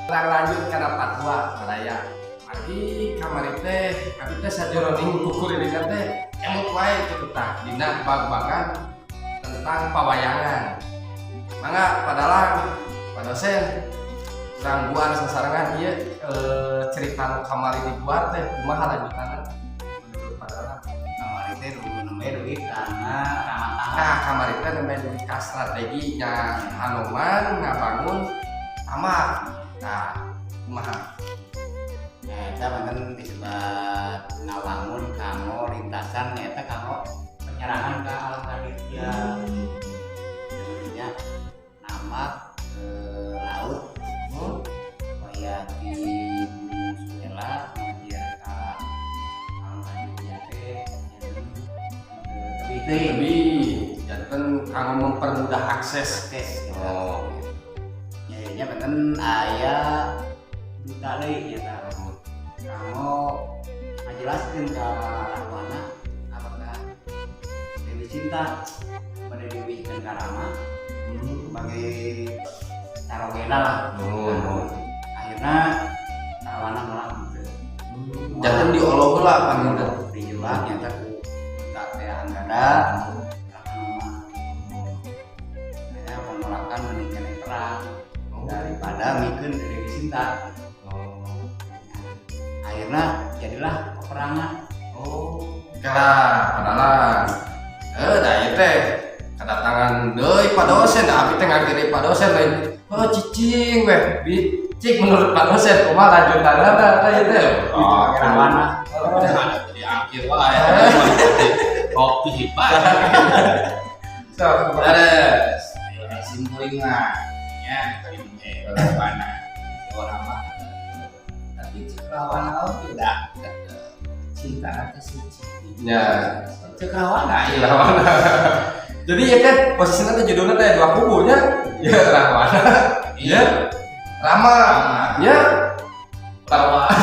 lanjut karena patwa Malaya. Abi kamari teh, abi teh sajeroning kukur ini teh emut wae kitu tah dina bag-bagan tentang pawayangan. Mangga padalang padosen rangguan sasarangan ieu cerita kamari dibuat teh kumaha lanjutanna menurut padalang. Kamari teh nembe duit karena ramah Nah, kamari teh nembe duit ka strategi nya Hanuman ngabangun tamak. Nah, kumaha? Eta banten disebut ngawangun kanggo lintasan eta kanggo penyerangan ke alam kaditya. Jadinya nama ke laut supaya di Venezuela menjadi ka alam kaditya teh Lebih janten kanggo mempermudah akses. Oh. Jadinya banten aya duta deui eta. Kanggo ngajelaskeun ka Rahwana apakah Dewi Cinta pada diwihkeun ka Rama sebagai tarogena lah. Akhirnya Rahwana nolak gitu. Janten dioloh heula panginten. Dijebak nyata ku duta teh Anggada. Saya penolakan menikah perang daripada mikeun Dewi Cinta. Akhirnya jadilah peperangan. Padalang. Da ieu teh kedatangan deui padosen, da abi teh ngageri padosen lain. Oh cicing weh, cik menurut padosen kumaha lanjutanna da ieu teh. Rahwana. Di akhir wae. Kopi hibat. Sok Beres. Simpulingan ya tadi mana orang mah. Tapi Rahwana tidak cinta atau suci. Ya. Cek Rahwana ya. Rahwana. Jadi ya kan posisinya teh judulnya teh dua kubu nya. Ya Rahwana. Ya Rama. Ya Rahwana.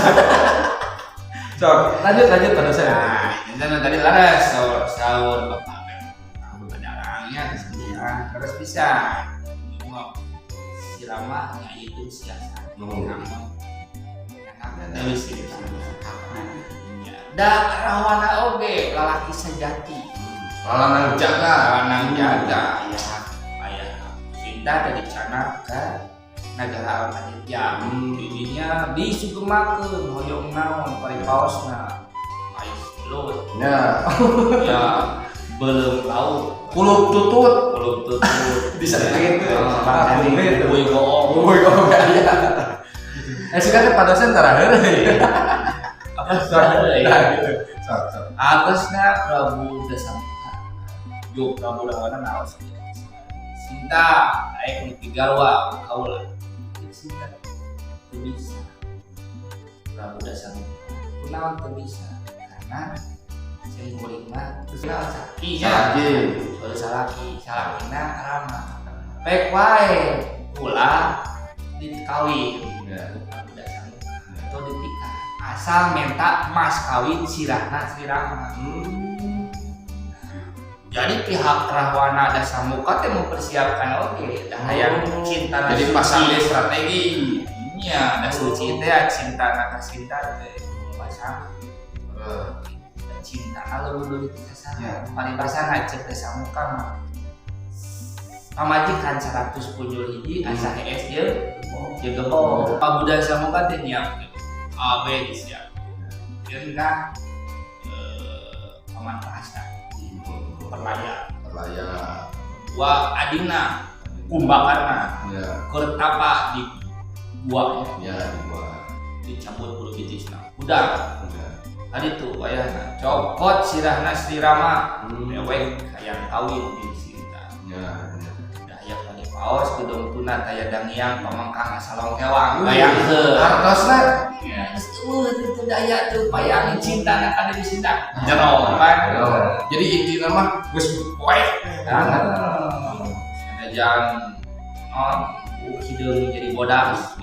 Sok lanjut padosen. Nah, ini tadi laras sahur bapak. Pedalangnya kemudian terus bisa. Si Rama yaitu siasat. Kamu yang ada dari sini. Da Rahwana oge lalaki sejati. Lanang jaga. Lanang jaga ya ayah cinta dari cana ke negara Almadiyah. Didinya disugemakeun hoyong naon paripaosna. Ais lut. Ya. Ya belum laut. Puluh tutut. Belum tutut. Disakit. Woi goong. Woi kok ya. Suka teh padosen taraheun. Apa salah Gitu. Sok. Atasnya Prabu Dasamuka. Yo Prabu Rahwana naos. Cinta naik di Tigalwa kaula. Cinta teu bisa. Prabu Dasamuka. Kunaon teu bisa? Karena saya murid mah terus naon saki ya. Baru salakina Rama. Baik wae ulah dikawin. Prabu Dasamuka atau ditikah. Asal minta mas kawin sirahna si Rama. Jadi pihak Rahwana Dasamuka teh mempersiapkan oke, yang cinta Jadi pasang strategi. Iya, da suci teh cinta na cinta teh pasang. Cinta kalau dulu itu kesana, paribasana cek Dasamuka mah. Pamajikan 100 punjul hiji asa HS dia, dia gembok. Prabu Dasamuka teh nyiap AB disiap. Karena paman bahasa perlaya wa adina kumbakarna keur apa di buahnya dicabut bulu bitisna udah tadi tuh wayahna copot sirahna Sri Rama mewek hayang kawin di Sinta daya tadi paos gedung tuna taya dangiang pamangkang asalong kewang bayangkeun Artosna itu daya tuh payang cinta nak ada di Sinta jero kan jadi intinya mah geus poe. Jangan hidup jadi bodas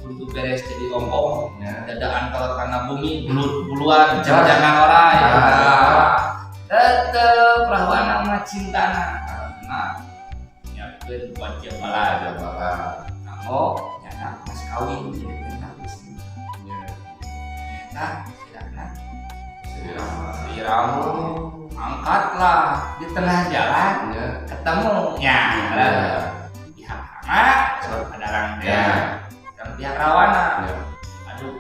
untuk beres jadi ompong dadaan kalau karena bumi buluan jangan orang tetep Rahwana mah cintana nah nyiapkeun buat jabala oh nyana mas kawin jadi perintah Sinta. Ya. Nah sidana Jadi si Ramu angkatlah di tengah jalan ya. ketemu ya pihak Hama soal padarang teh Ya. dan pihak Rawana Ya. aduh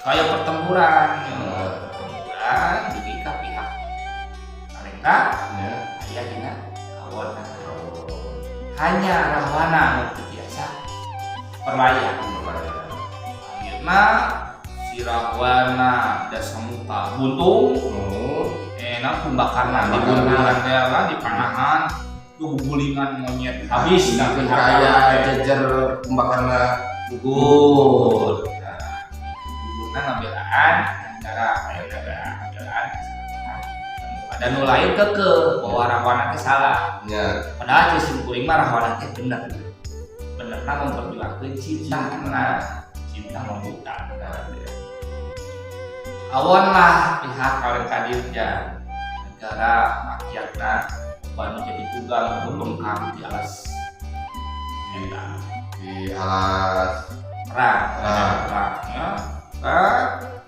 kayak pertempuran jadi ka pihak mereka Ya. aya dina kawan hanya Rahwana nu biasa perlayaan akhirna si Rahwana dasa muka buntung Oh. enak pembakaran di gunungan teh di panahan gugulingan monyet habis Nah, tapi kayak jejer pembakaran gugur gugurna ngabelaan antara aya ngabelaan ada nu lain keke bahwa Rahwana teh salah ya. padahal sistem kuring mah Rahwana teh bener memperjuangkan cinta membuka awan lah pihak kalian kadirja negara rakyatna banu jadi tugang untuk bengkam di alas Di alas perang perang.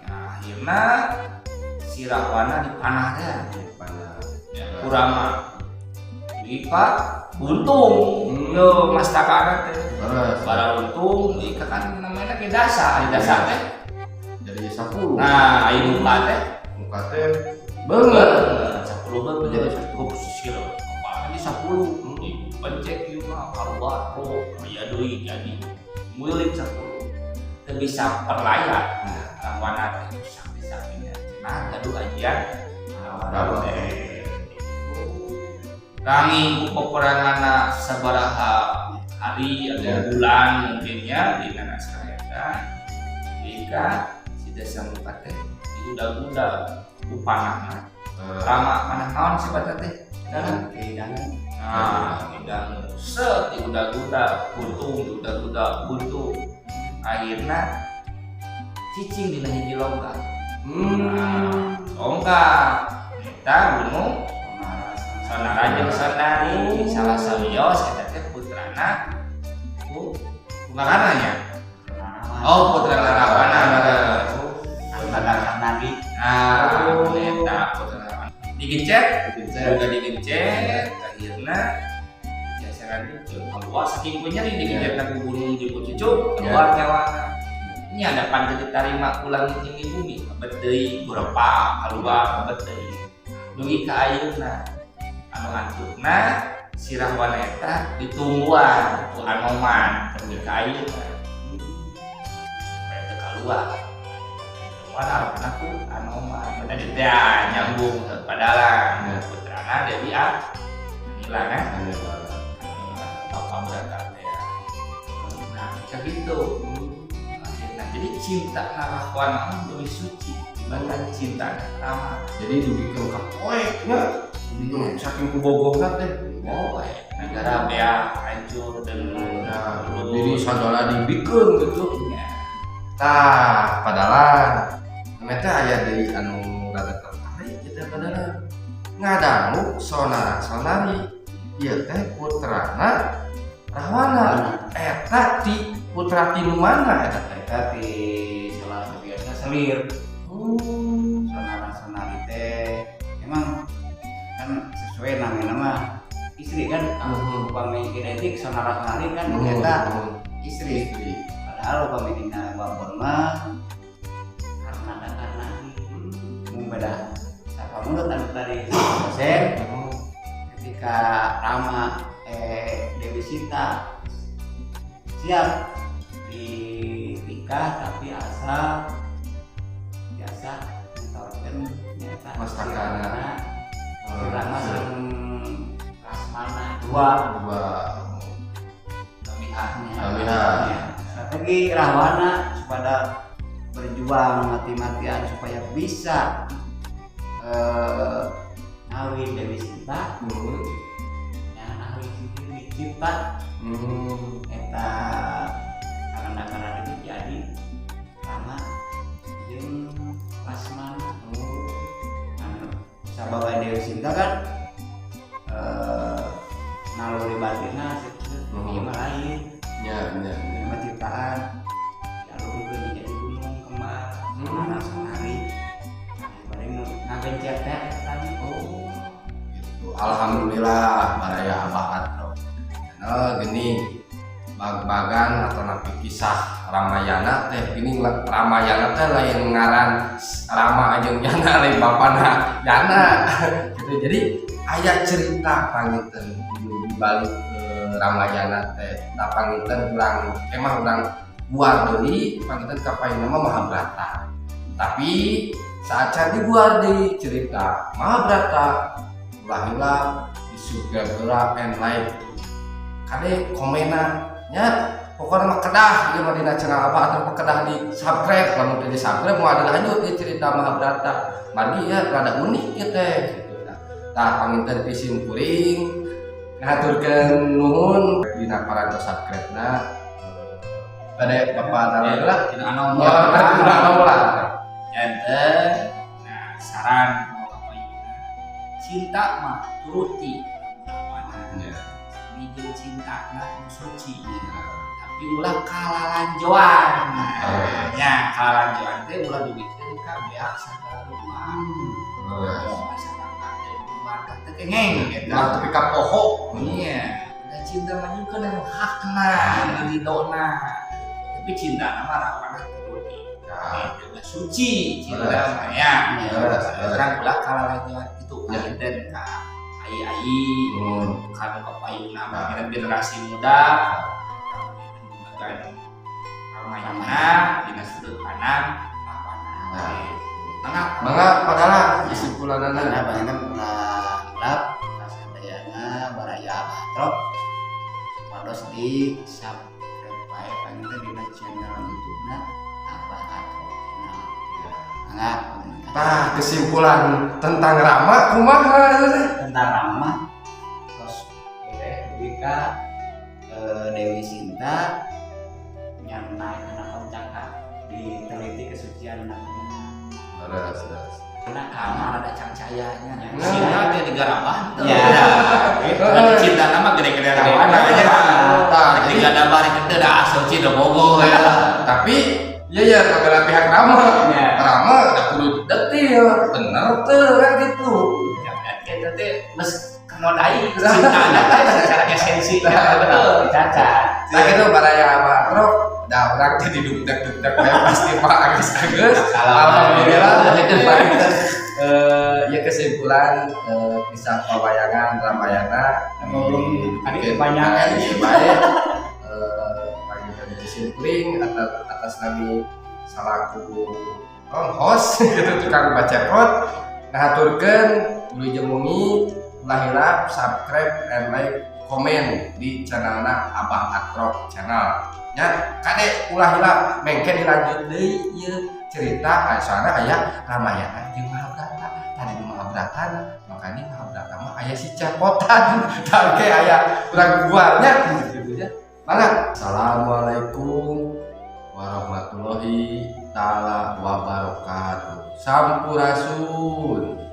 akhirnya si Rahwana dipanah deh kurang lipat buntung yo mas takana teh bara buntung ika kan namanya ke dasa di dasa teh jadi 10. nah ayo muka teh Muka teh bener 10 bener jadi 10 sisir apa di 10 pencet ieu mah keluar pro aya deui jadi mulit 10 teu bisa perlayar Rahwana teh sampai-sampainya nah gaduh ajian Rahwana teh rangi peperangan sabaraha hari atau bulan mungkinnya di naskah eta jika si desa muka teh diudag-udag ku panahna rama panah naon sebata teh hidangan hidang set diudag-udag buntung akhirna cicing dina hiji longkang longkang eta gunung Sonara jeung Sondari salah sawios eta teh putrana ku bukan nya oh putrana Rahwana Nadi eta putrana digencet juga digencet akhirna jasaran itu keluar saking punya digencet ku gunung di Cucu keluar nyawana ini ada pan diterima ulang tinggi bumi abet deui beberapa keluar abet deui dugi ka ayeuna anu antukna si Rahwana eta ditungguan ku Anoman ketika ayeuna supaya teu kaluar ditungguan arepna ku Anoman tadi teh nyambung padalang putrana Dewi Anila kan bapak berangkat ya nah kayak gitu nah jadi cinta Rahwana lebih suci dibanding cinta Rama jadi dibikin kapoeknya saking kubogohan teh negara bea hancur dan diri sadola dibikin gitu tah padahal mereka aya dari anu rada tertarik kita padahal ngadangu sonari ieu teh putrana Rahwana eta ti putra ti nu mana eta di salah satu biasa selir sonari teh emang kan sesuai nama istri kan upami genetik sonari kan ternyata istri padahal upami dina babon mah karena beda apa menurut anu tadi dosen ketika Rama Dewi Sinta siap dinikah tapi asal biasa mentawarkan nyata Mas Takana Rama jeung Rasmana dua strategi Rahwana supaya berjuang mati-matian supaya bisa ngawin Dewi Sinta ya ngawin sendiri Sinta eta karena itu jadi Rama jeung Rasmana sahabat Dewi Sinta kan naluri batinna iya. Nama ciptaan yang lu juga jadi gunung kembar mana sehari paling ngagencet teh tadi. Oh, gitu. Alhamdulillah baraya Abah Atro. Nah, gini bag-bagan atau napi kisah Ramayana teh gini Ramayana teh lain ngaran Rama jeung Yana lain bapana Yana gitu. Jadi aya cerita panginten di balik Ramayana teh. Nah panginten urang emang urang buar deui panginten kapaina mah Mahabharata. Tapi saat cari buar deui cerita Mahabharata ulah di surga gelap and light. Kade komenan nya pokoknya mah kedah ieu mah dina channel Abah atau kedah di subscribe lamun teu di subscribe mau ada lanjut di cerita Mahabharata mari ya rada unik ieu teh gitu. Tah panginten pisin kuring ngaturkeun nuhun dina parantos subscribe-na pada Bapak Dalila Tidak anom ya udah lah janten. Nah saran mau apa ini? Cinta mah turuti. Bijil cinta nah suci. Tapi ulah kalalanjoan. Ya kalalanjoan teh ulah duit teh kabeak sagala rumah. Masyarakat teh market teh kengeng gitu. nah tapi ka poho Iya, dan cinta mah juga kan hakna, ridona. Tapi cinta nama rapana turuti. Juga suci cinta mah ya. Terang ulah kalalanjoan itu inten ka ai kan kapayuna mah generasi muda kan Ramayana dina sudut pandang rapana. mangga padalah kesimpulanana Karena banyak gelap kasadayana baraya Abah Atro pados di subscribe bae panginten dina channel YouTube-na Abah Atro channel. Mangga nah kesimpulan tentang Rama kumaha tentang Rama tos duwi ka Dewi Sinta yang naik anak pencakap diteliti kesucian anaknya. Karena kamar ada cahayanya. Nah. Cinta teh digarabah. Ya. Tapi cinta nama gede-gede rawana aja. Tah, Jadi gak ada bari kita dah asuci dah bogo ya. tapi ya kagak pihak Rama Ya. Rama udah kudu detil bener tuh kan gitu Ya kita teh mes kenodai cintanya teh secara esensi ya betul. Cacat. nah gitu baraya Abah Atro dah orang jadi dugdak ya pasti Pak agus alhamdulillah itu panginten ya kesimpulan kisah pewayangan Ramayana Ini kebanyakan. baik panginten disimpling atas nami salaku host gitu tukang baca prot ngaturkeun ulu jeung mumi ulah subscribe and like komen di channelna Abah Atro channel nya kade ulah mengke dilanjut deui ieu cerita soalna aya Ramayana jeung Mahabharata tadi di Mahabharata makanya Mahabharata mah aya si capotan tangke aya urang buarnya gitu ya mana assalamualaikum warahmatullahi taala wabarakatuh sampurasun.